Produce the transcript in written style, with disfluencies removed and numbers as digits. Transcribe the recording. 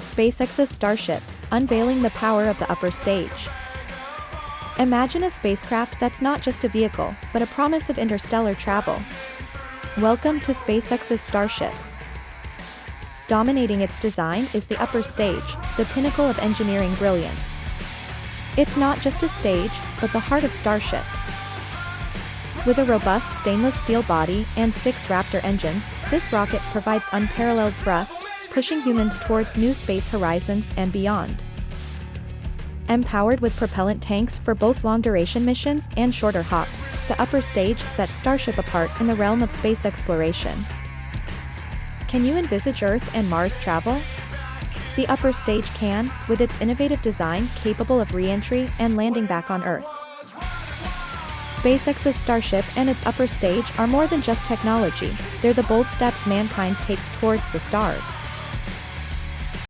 SpaceX's Starship, unveiling the power of the upper stage. Imagine a spacecraft that's not just a vehicle, but a promise of interstellar travel. Welcome to SpaceX's Starship. Dominating its design is the upper stage, the pinnacle of engineering brilliance. It's not just a stage, but the heart of Starship. With a robust stainless steel body and 6 Raptor engines, this rocket provides unparalleled thrust, pushing humans towards new space horizons and beyond. Empowered with propellant tanks for both long-duration missions and shorter hops, the upper stage sets Starship apart in the realm of space exploration. Can you envisage Earth and Mars travel? The upper stage can, with its innovative design capable of re-entry and landing back on Earth. SpaceX's Starship and its upper stage are more than just technology, they're the bold steps mankind takes towards the stars.